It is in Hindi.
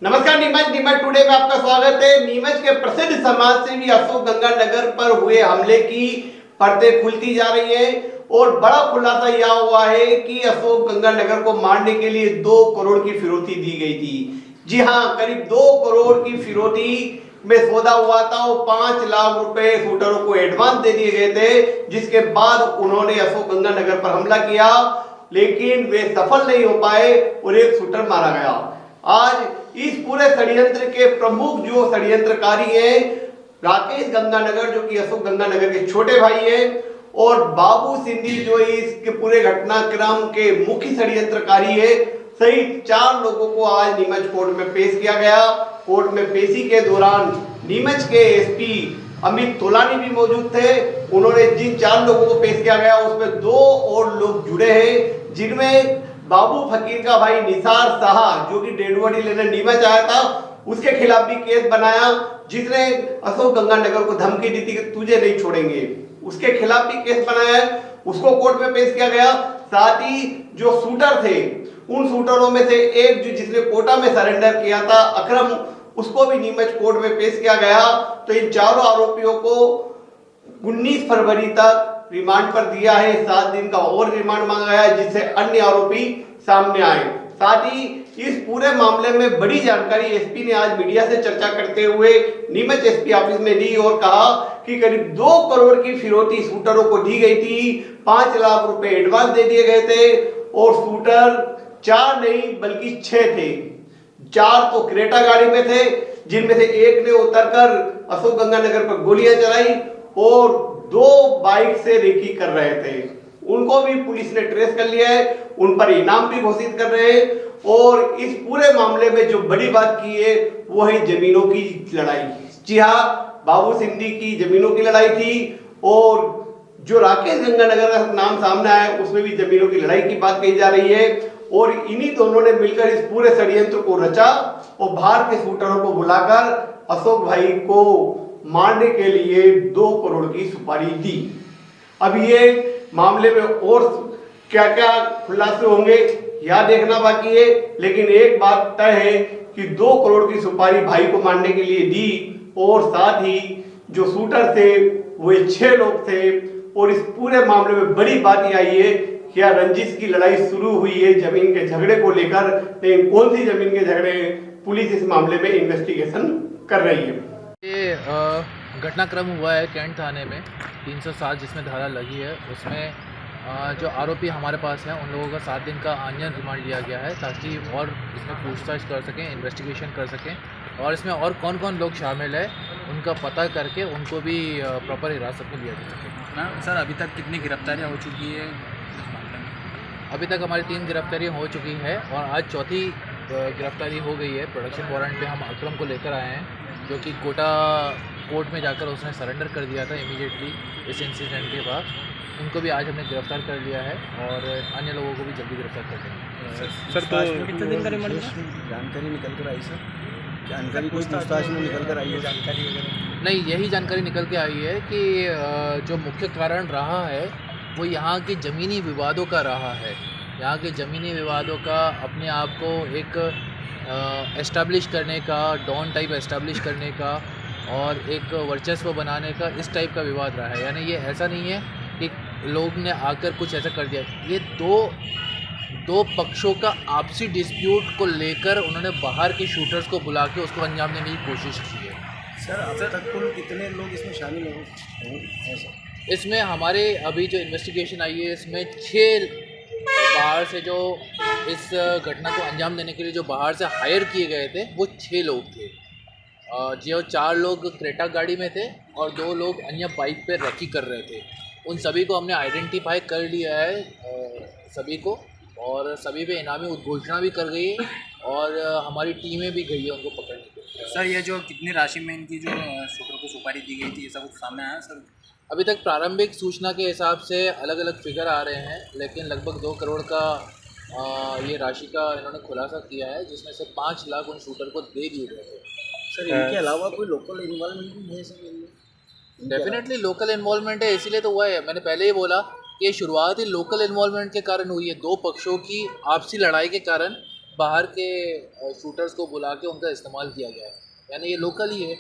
नमस्कार नीमच टुडे में आपका स्वागत है। नीमच के प्रसिद्ध समाजसेवी अशोक गंगानगर पर हुए हमले की परतें खुलती जा रही हैं और बड़ा खुलासा यह हुआ है कि अशोक गंगानगर को मारने के लिए 2 करोड़ की फिरौती दी गई थी। जी हां, करीब 2 करोड़ की फिरौती में सौदा हुआ था और 5 लाख रुपए शूटरों को एडवांस दे दिए गए थे, जिसके बाद उन्होंने अशोक गंगानगर पर हमला किया, लेकिन वे सफल नहीं हो पाए और एक शूटर मारा गया। आज इस पूरे षड्यंत्र के प्रमुख जो षड्यंत्रकारी हैं राकेश गंगानगर, जो कि अशोक गंगानगर के छोटे भाई हैं, और बाबू सिंधी जो इसके पूरे घटनाक्रम के मुख्य षड्यंत्रकारी है, सहित 4 लोगों को आज नीमच कोर्ट में पेश किया गया। कोर्ट में पेशी के दौरान नीमच के एसपी अमित तोलानी भी मौजूद थे। उन्होंने जिन 4 लोगों को पेश किया गया उसमें 2 और लोग जुड़े हैं, जिनमें बाबू फकीर का भाई निसार शाह, जो कि डेड बॉडी लेने नीमच आया था, उसके खिलाफ भी केस बनाया, जिसने अशोक गंगानगर को धमकी दी थी कि तुझे नहीं छोड़ेंगे। उसके खिलाफ भी केस बनाया है, उसको कोर्ट में पेश किया गया। साथ ही जो शूटर थे, उन शूटरों में से एक जो जिसने कोटा में सरेंडर किया था, अकरम, उसको भी नीमच कोर्ट में पेश किया गया। तो इन चारों आरोपियों को 19 फरवरी तक रिमांड पर दिया है। 7 दिन का और रिमांड मांगा गया है, जिससे अन्य आरोपी सामने आए। साथ ही इस पूरे मामले में बड़ी जानकारी एसपी ने आज मीडिया से चर्चा करते हुए नीमच एसपी ऑफिस में दी और कहा कि करीब 2 करोड़ की फिरौती शूटरों को दी गई थी, 5 लाख रुपए एडवांस दे दिए गए थे और शूटर 4 नहीं बल्कि 6 थे। 4 तो क्रेटा गाड़ी में थे, जिनमें से एक ने उतरकर अशोक गंगानगर पर गोलियां चलाई और 2 बाइक से रेकी कर रहे थे। उनको भी पुलिस ने ट्रेस कर लिया है, उन पर इनाम भी घोषित कर रहे हैं। और इस पूरे मामले में जो बड़ी बात की है वो है जमीनों की लड़ाई। जी हाँ, बाबू सिंधी की जमीनों की लड़ाई थी और जो राकेश गंगानगर का नाम सामने आया उसमें भी जमीनों की लड़ाई की बात कही जा रही है। और इन्हीं दोनों ने मिलकर इस पूरे षड्यंत्र को रचा और बाहर के शूटरों को बुलाकर अशोक भाई को मारने के लिए 2 करोड़ की सुपारी दी। अब ये मामले में और क्या क्या खुलासे होंगे यह देखना बाकी है, लेकिन एक बात तय है कि 2 करोड़ की सुपारी भाई को मारने के लिए दी और साथ ही जो शूटर थे वो 6 लोग थे। और इस पूरे मामले में बड़ी बात यह आई है कि यह रंजिश की लड़ाई शुरू हुई है जमीन के झगड़े को लेकर, लेकिन कौन सी जमीन के झगड़े, पुलिस इस मामले में इन्वेस्टिगेशन कर रही है। ये घटनाक्रम हुआ है कैंट थाने में 307 जिसमें धारा लगी है, उसमें जो आरोपी हमारे पास हैं उन लोगों का 7 दिन का आंजन रिमांड लिया गया है ताकि और इसमें पूछताछ कर सकें, इन्वेस्टिगेशन कर सकें और इसमें और कौन कौन लोग शामिल है उनका पता करके उनको भी प्रॉपर हिरासत में लिया जा सके। हाँ सर, अभी तक कितनी गिरफ्तारियाँ हो चुकी है इस मामले में? अभी तक हमारी 3 गिरफ्तारियाँ हो चुकी है और आज चौथी गिरफ्तारी हो गई है। प्रोडक्शन वारंट पे हम अकरम को लेकर आए हैं, जो कि कोटा कोर्ट में जाकर उसने सरेंडर कर दिया था इमीडिएटली इस इंसिडेंट के बाद। उनको भी आज हमने गिरफ्तार कर लिया है और अन्य लोगों को भी जल्दी गिरफ्तार कर देंगे। सर तो कितने दिन का रिमांड? जानकारी निकल कर आई सर, जानकारी कुछ पूछताछ में निकल कर आई है जानकारी वगैरह? नहीं, यही जानकारी निकल के आई है कि जो मुख्य कारण रहा है वो यहाँ के ज़मीनी विवादों का रहा है। यहाँ के ज़मीनी विवादों का अपने आप को एक एस्टैब्लिश करने का, डॉन टाइप एस्टैब्लिश करने का और एक वर्चस्व बनाने का, इस टाइप का विवाद रहा है। यानी ये ऐसा नहीं है कि लोग ने आकर कुछ ऐसा कर दिया। ये दो पक्षों का आपसी डिस्प्यूट को लेकर उन्होंने बाहर के शूटर्स को बुला के उसको अंजाम देने की कोशिश की है। सर अब तक कुल कितने लोग इसमें शामिल हैं सर? इसमें हमारे अभी जो इन्वेस्टिगेशन आई है इसमें 6 बाहर से जो इस घटना को अंजाम देने के लिए जो बाहर से हायर किए गए थे वो 6 लोग थे। जो 4 लोग क्रेटा गाड़ी में थे और 2 लोग अन्य बाइक पे रेकी कर रहे थे। उन सभी को हमने आइडेंटिफाई कर लिया है सभी को, और सभी पे इनामी उद्घोषणा भी कर गई है और हमारी टीमें भी गई है उनको पकड़ने के लिए। सर ये जो कितनी राशि में इनकी जो शूटर को सुपारी दी गई थी, ये सब कुछ सामने आया सर? अभी तक प्रारंभिक सूचना के हिसाब से अलग अलग फिगर आ रहे हैं, लेकिन लगभग 2 करोड़ का ये राशि का इन्होंने खुलासा किया है, जिसमें से 5 लाख उन शूटर को दे दिए गए थे। सर इनके अलावा कोई लोकल इन्वॉल्वमेंट भी है सर इनमें? डेफिनेटली लोकल इन्वॉल्वमेंट है, इसीलिए तो हुआ है। मैंने पहले ही बोला कि शुरुआत ही लोकल इन्वॉल्वमेंट के कारण हुई है। 2 पक्षों की आपसी लड़ाई के कारण बाहर के शूटर्स को बुला के उनका इस्तेमाल किया गया है, यानी ये लोकल ही है।